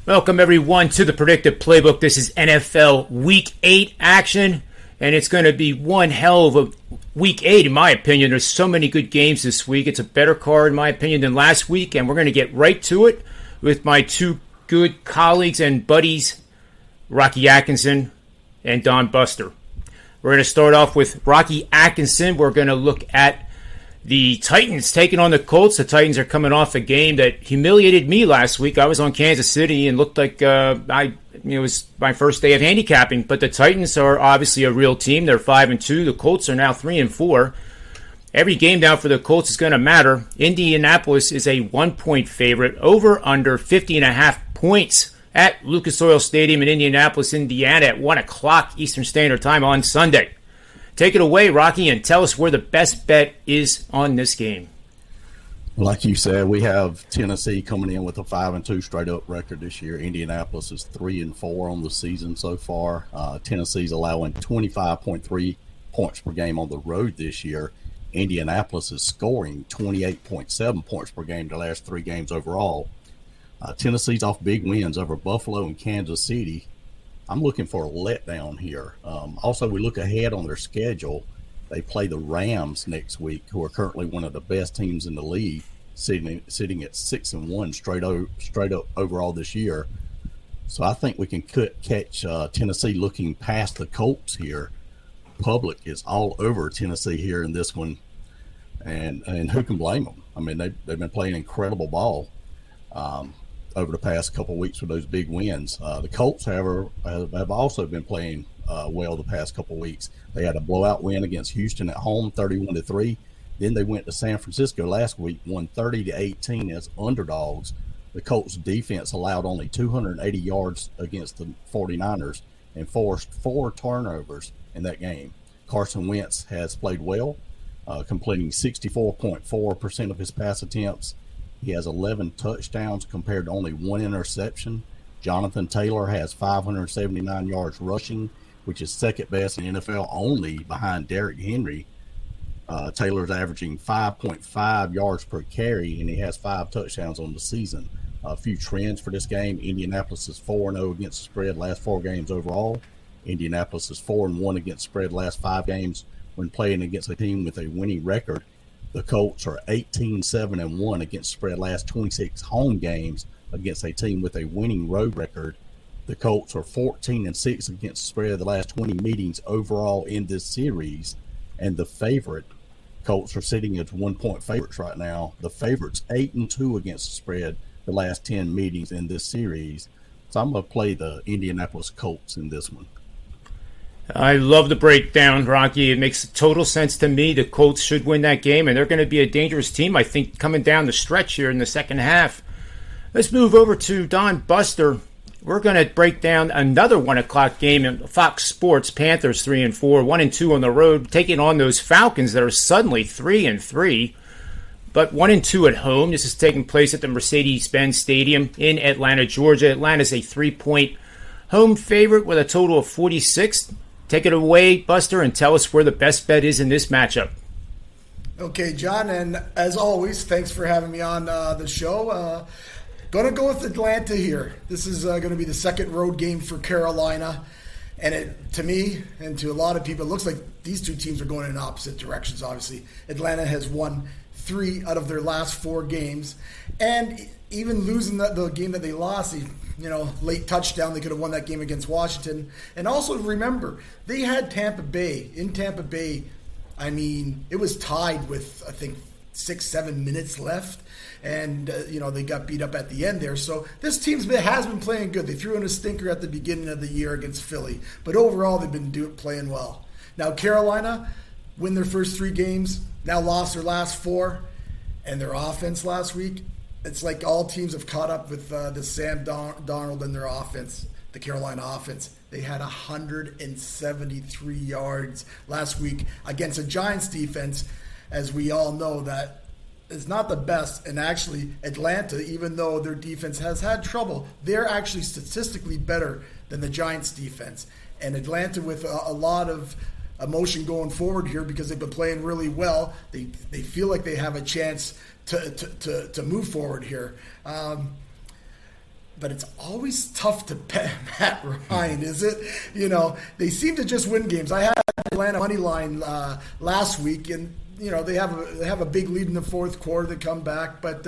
Welcome, everyone, to the Predictive Playbook. This is NFL Week 8 action, and it's going to be one hell of a Week 8, in my opinion. There's so many good games this week. It's a better card, in my opinion, than last week, and we're going to get right to it with my two good colleagues and buddies, Rocky Atkinson and Don Buster. We're going to start off with Rocky Atkinson. We're going to look at the Titans taking on the Colts. The Titans are coming off a game that humiliated me last week. I was on Kansas City and looked like it was my first day of handicapping. But the Titans are obviously a real team. They're 5-2. The Colts are now 3-4. Every game now for the Colts is going to matter. Indianapolis is a 1-point favorite. Over under 50.5 points at Lucas Oil Stadium in Indianapolis, Indiana at 1 o'clock Eastern Standard Time on Sunday. Take it away, Rocky, and tell us where the best bet is on this game. Like you said, we have Tennessee coming in with a 5-2 straight-up record this year. Indianapolis is 3-4 on the season so far. Tennessee's allowing 25.3 points per game on the road this year. Indianapolis is scoring 28.7 points per game the last 3 games overall. Tennessee's off big wins over Buffalo and Kansas City. I'm looking for a letdown here. Also, we look ahead on their schedule. They play the Rams next week, who are currently one of the best teams in the league, sitting at 6-1 straight up overall this year. So I think we can catch Tennessee looking past the Colts here. Public is all over Tennessee here in this one, and who can blame them? I mean, they've been playing incredible ball over the past couple of weeks with those big wins. The Colts, however, have also been playing well the past couple of weeks. They had a blowout win against Houston at home, 31-3. Then they went to San Francisco last week, won 30-18 as underdogs. The Colts defense allowed only 280 yards against the 49ers and forced 4 turnovers in that game. Carson Wentz has played well, completing 64.4% of his pass attempts. He has 11 touchdowns compared to only 1 interception. Jonathan Taylor has 579 yards rushing, which is second best in the NFL, only behind Derrick Henry. Taylor's averaging 5.5 yards per carry, and he has 5 touchdowns on the season. A few trends for this game. Indianapolis is 4-0 against the spread last 4 games overall. Indianapolis is 4-1 against the spread last 5 games when playing against a team with a winning record. The Colts are 18-7-1 against spread last 26 home games against a team with a winning road record. The Colts are 14-6 against spread the last 20 meetings overall in this series. And the favorite, Colts are sitting as 1-point favorites right now. The favorite's 8-2 against the spread the last 10 meetings in this series. So I'm going to play the Indianapolis Colts in this one. I love the breakdown, Rocky. It makes total sense to me. The Colts should win that game, and they're going to be a dangerous team, I think, coming down the stretch here in the second half. Let's move over to Don Buster. We're going to break down another 1 o'clock game in Fox Sports. Panthers 3-4, 1-2 on the road, taking on those Falcons that are suddenly 3-3, but 1-2 at home. This is taking place at the Mercedes-Benz Stadium in Atlanta, Georgia. Atlanta's a 3-point home favorite with a total of 46. Take it away, Buster, and tell us where the best bet is in this matchup. Okay, John, and as always, thanks for having me on the show. Going to go with Atlanta here. This is going to be the second road game for Carolina. And to me and to a lot of people, it looks like these two teams are going in opposite directions, obviously. Atlanta has won 3 out of their last 4 games. And even losing the game that they lost, late touchdown, they could have won that game against Washington. And also remember, they had Tampa Bay. In Tampa Bay, I mean, it was tied with, I think, 6-7 minutes left. And, they got beat up at the end there. So this team has been playing good. They threw in a stinker at the beginning of the year against Philly. But overall, they've been playing well. Now, Carolina win their first 3 games, now lost their last 4. And their offense last week, it's like all teams have caught up with the Sam Darnold and their offense, the Carolina offense. They had 173 yards last week against a Giants defense, as we all know that is not the best. And actually, Atlanta, even though their defense has had trouble, they're actually statistically better than the Giants defense. And Atlanta, with a lot of emotion going forward here because they've been playing really well, they feel like they have a chance to move forward here. but it's always tough to bet Matt Ryan, is it? They seem to just win games. I had Atlanta money line last week, and they have a big lead in the fourth quarter. They come back, but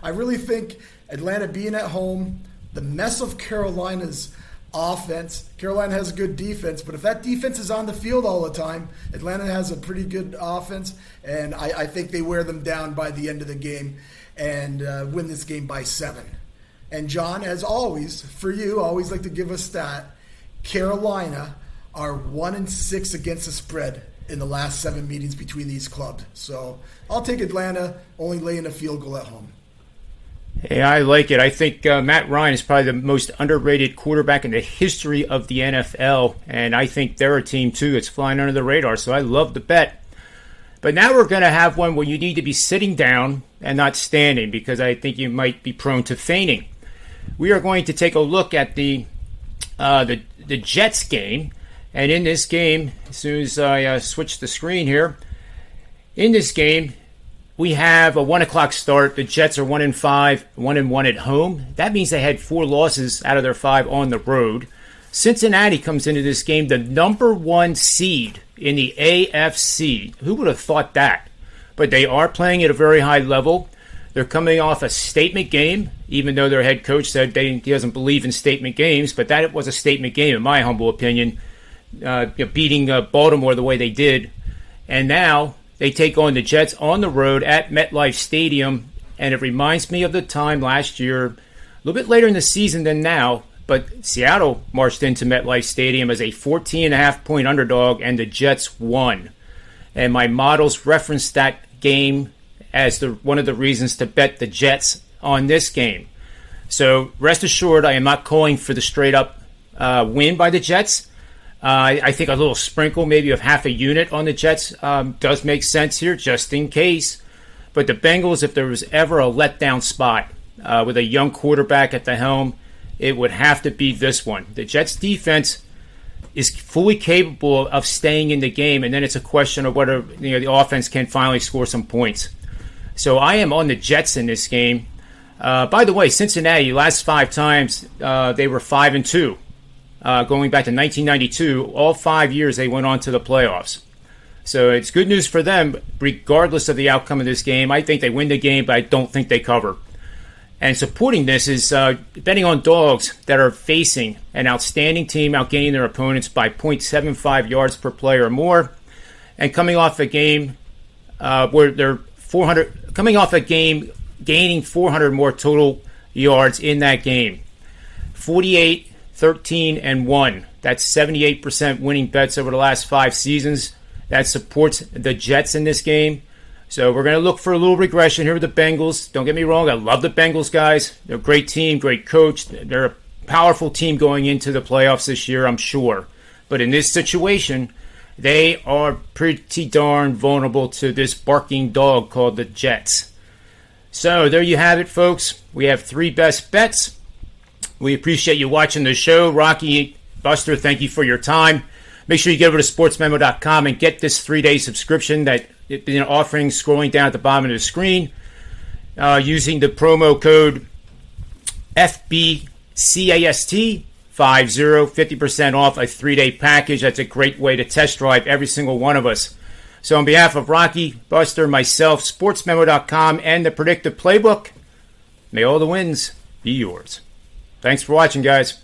I really think Atlanta being at home, the mess of Carolina's offense. Carolina has a good defense, but if that defense is on the field all the time, Atlanta has a pretty good offense, and I think they wear them down by the end of the game and win this game by 7. And John, as always, for you, always like to give a stat. Carolina are 1-6 against the spread in the last 7 meetings between these clubs. So I'll take Atlanta, only laying a field goal at home. Hey, I like it. I think Matt Ryan is probably the most underrated quarterback in the history of the NFL, and I think they're a team, too, that's flying under the radar, so I love the bet. But now we're going to have one where you need to be sitting down and not standing, because I think you might be prone to fainting. We are going to take a look at the Jets game, and in this game, as soon as I switch the screen here, in this game, we have a 1 o'clock start. The Jets are 1-5, 1-1 at home. That means they had 4 losses out of their 5 on the road. Cincinnati comes into this game the number 1 seed in the AFC. Who would have thought that? But they are playing at a very high level. They're coming off a statement game, even though their head coach said he doesn't believe in statement games. But that was a statement game, in my humble opinion, beating Baltimore the way they did. And now they take on the Jets on the road at MetLife Stadium. And it reminds me of the time last year, a little bit later in the season than now, but Seattle marched into MetLife Stadium as a 14.5-point underdog, and the Jets won. And my models referenced that game as one of the reasons to bet the Jets on this game. So rest assured, I am not calling for the straight-up win by the Jets. I think a little sprinkle, maybe of half a unit on the Jets does make sense here, just in case. But the Bengals, if there was ever a letdown spot with a young quarterback at the helm, it would have to be this one. The Jets' defense is fully capable of staying in the game, and then it's a question of whether the offense can finally score some points. So I am on the Jets in this game. By the way, Cincinnati, last 5 times, they were 5-2. Going back to 1992, all 5 years they went on to the playoffs. So it's good news for them, regardless of the outcome of this game. I think they win the game, but I don't think they cover. And supporting this is betting on dogs that are facing an outstanding team, outgaining their opponents by 0.75 yards per play or more, and coming off a game where they're gaining 400 more total yards in that game. 48, 13, and 1. That's 78% winning bets over the last 5 seasons. That supports the Jets in this game. So we're going to look for a little regression here with the Bengals. Don't get me wrong, I love the Bengals, guys. They're a great team, great coach. They're a powerful team going into the playoffs this year, I'm sure. But in this situation, they are pretty darn vulnerable to this barking dog called the Jets. So there you have it, folks. We have 3 best bets. We appreciate you watching the show. Rocky, Buster, thank you for your time. Make sure you get over to sportsmemo.com and get this 3-day subscription that it's been offering, scrolling down at the bottom of the screen, using the promo code FBCAST50, 50% off a 3-day package. That's a great way to test drive every single one of us. So on behalf of Rocky, Buster, myself, sportsmemo.com, and the Predictive Playbook, may all the wins be yours. Thanks for watching, guys.